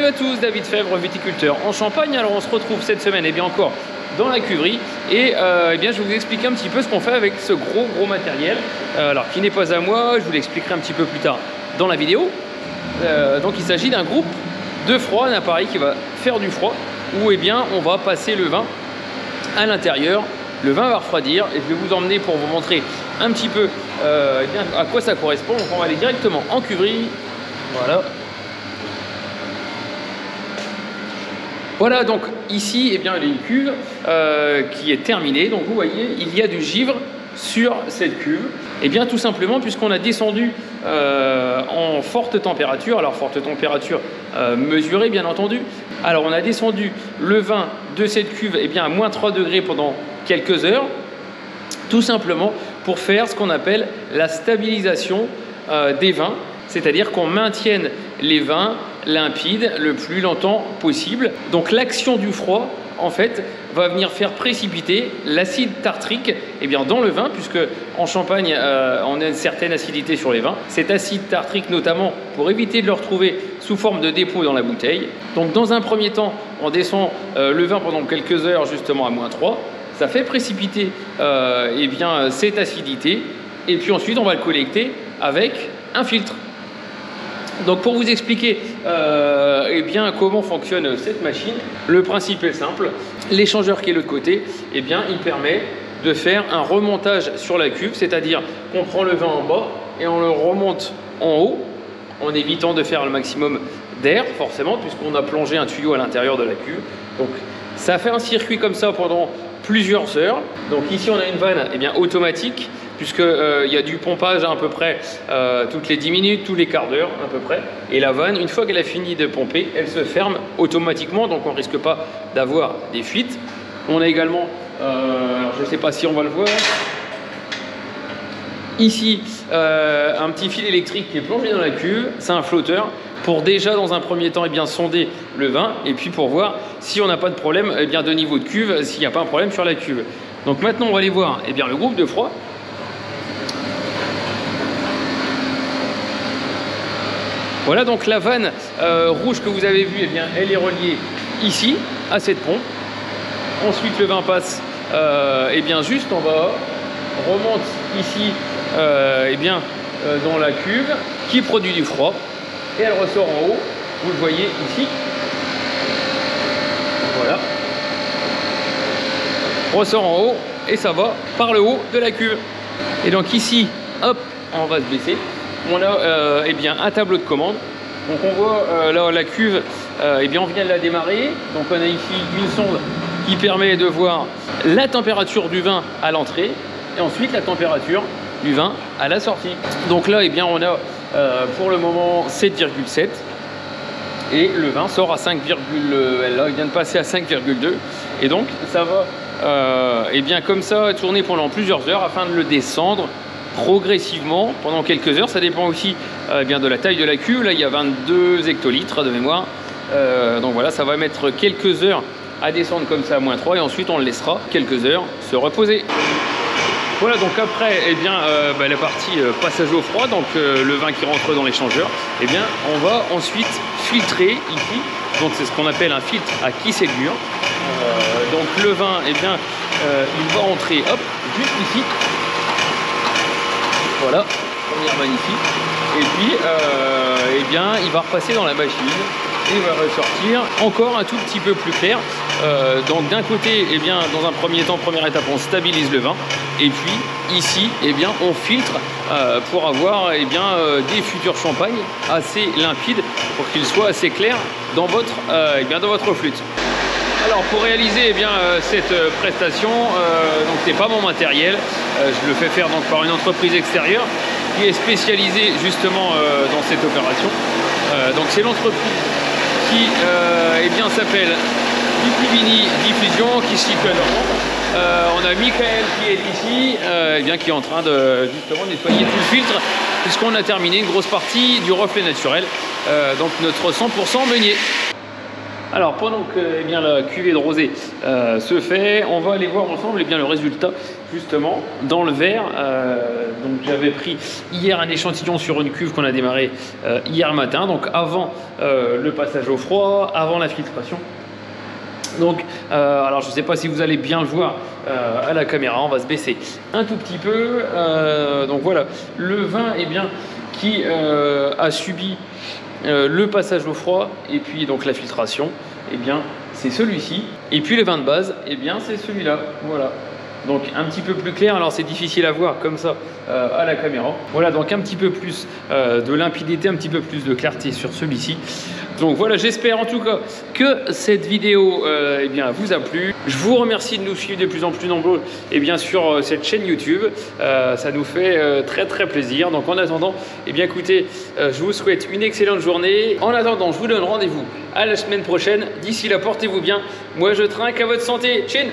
à tous, David Fèvre, viticulteur en Champagne. Alors on se retrouve cette semaine et bien encore dans la cuverie et bien, je vais vous expliquer un petit peu ce qu'on fait avec ce gros matériel. Alors qui n'est pas à moi, je vous l'expliquerai un petit peu plus tard dans la vidéo. Donc il s'agit d'un groupe de froid, un appareil qui va faire du froid où bien, on va passer le vin à l'intérieur. Le vin va refroidir et je vais vous emmener pour vous montrer un petit peu bien, à quoi ça correspond. Donc on va aller directement en cuverie. Voilà, donc ici, bien, il y a une cuve qui est terminée. Donc vous voyez, il y a du givre sur cette cuve. Et bien tout simplement, puisqu'on a descendu en forte température, alors forte température mesurée bien entendu. Alors on a descendu le vin de cette cuve bien, à moins 3 degrés pendant quelques heures, tout simplement pour faire ce qu'on appelle la stabilisation des vins. C'est-à-dire qu'on maintienne les vins limpides le plus longtemps possible. Donc l'action du froid, en fait, va venir faire précipiter l'acide tartrique bien, dans le vin, puisque en Champagne, on a une certaine acidité sur les vins. Cet acide tartrique, notamment, pour éviter de le retrouver sous forme de dépôt dans la bouteille. Donc dans un premier temps, on descend le vin pendant quelques heures, justement à moins 3. Ça fait précipiter bien, cette acidité. Et puis ensuite, on va le collecter avec un filtre. Donc pour vous expliquer bien, comment fonctionne cette machine, le principe est simple. L'échangeur qui est de l'autre côté, bien, il permet de faire un remontage sur la cuve, c'est-à-dire qu'on prend le vin en bas et on le remonte en haut, en évitant de faire le maximum d'air, forcément, puisqu'on a plongé un tuyau à l'intérieur de la cuve. Donc ça fait un circuit comme ça pendant plusieurs heures. Donc ici, on a une vanne bien, automatique, puisqu'il y a du pompage à peu près toutes les 10 minutes, tous les quarts d'heure à peu près. Et la vanne, une fois qu'elle a fini de pomper, elle se ferme automatiquement, donc on ne risque pas d'avoir des fuites. On a également, alors je ne sais pas si on va le voir, ici un petit fil électrique qui est plongé dans la cuve, c'est un flotteur, pour déjà dans un premier temps bien, sonder le vin, et puis pour voir si on n'a pas de problème bien, de niveau de cuve, s'il n'y a pas un problème sur la cuve. Donc maintenant on va aller voir bien, le groupe de froid. Voilà, donc la vanne rouge que vous avez vue, bien, elle est reliée ici à cette pompe. Ensuite le vin passe bien, juste en bas, remonte ici bien, dans la cuve qui produit du froid et elle ressort en haut, vous le voyez ici. Voilà, ressort en haut et ça va par le haut de la cuve. Et donc ici, hop, on va se baisser. On a bien, un tableau de commande. Donc on voit là la cuve, bien, on vient de la démarrer. Donc on a ici une sonde qui permet de voir la température du vin à l'entrée et ensuite la température du vin à la sortie. Donc là, bien, on a pour le moment 7,7 et le vin sort à 5, là, il vient de passer à 5,2 et donc ça va bien, comme ça tourner pendant plusieurs heures afin de le descendre progressivement pendant quelques heures. Ça dépend aussi bien, de la taille de la cuve. Là il y a 22 hectolitres de mémoire, donc voilà, ça va mettre quelques heures à descendre comme ça à moins 3 et ensuite on le laissera quelques heures se reposer. Voilà, donc après bien, la partie passage au froid, donc le vin qui rentre dans l'échangeur, bien, on va ensuite filtrer ici. Donc c'est ce qu'on appelle un filtre à Kissel-Gur. Donc le vin, bien, il va entrer, hop, juste ici. Voilà, première magnifique. Et puis, bien, il va repasser dans la machine et il va ressortir encore un tout petit peu plus clair. Donc d'un côté, bien, dans un premier temps, première étape, on stabilise le vin. Et puis ici, bien, on filtre pour avoir bien, des futurs champagnes assez limpides pour qu'ils soient assez clairs dans votre, bien, dans votre flûte. Alors pour réaliser bien, cette prestation, donc c'est pas mon matériel, je le fais faire donc par une entreprise extérieure qui est spécialisée justement dans cette opération. Donc c'est l'entreprise qui bien, s'appelle Diffuvini Diffusion, qui se situe à Normande. On a Michael qui est ici, bien, qui est en train de justement nettoyer tout le filtre, puisqu'on a terminé une grosse partie du reflet naturel, donc notre 100% meunier. Alors pendant que eh bien, la cuvée de rosé se fait, on va aller voir ensemble eh bien, le résultat justement dans le verre. Donc j'avais pris hier un échantillon sur une cuve qu'on a démarré hier matin, donc avant le passage au froid, avant la filtration. Donc, alors je ne sais pas si vous allez bien le voir à la caméra, on va se baisser un tout petit peu. Donc voilà, le vin eh bien, qui a subi le passage au froid et puis donc la filtration, eh bien c'est celui-ci. Et puis le vin de base, eh bien c'est celui-là. Voilà. Donc un petit peu plus clair, alors c'est difficile à voir comme ça à la caméra. Voilà, donc un petit peu plus de limpidité, un petit peu plus de clarté sur celui-ci. Donc voilà, j'espère en tout cas que cette vidéo eh bien, vous a plu. Je vous remercie de nous suivre de plus en plus nombreux eh bien, sur cette chaîne YouTube. Ça nous fait très très plaisir. Donc en attendant, eh bien, écoutez, je vous souhaite une excellente journée. En attendant, je vous donne rendez-vous à la semaine prochaine. D'ici là, portez-vous bien. Moi, je trinque à votre santé. Chin!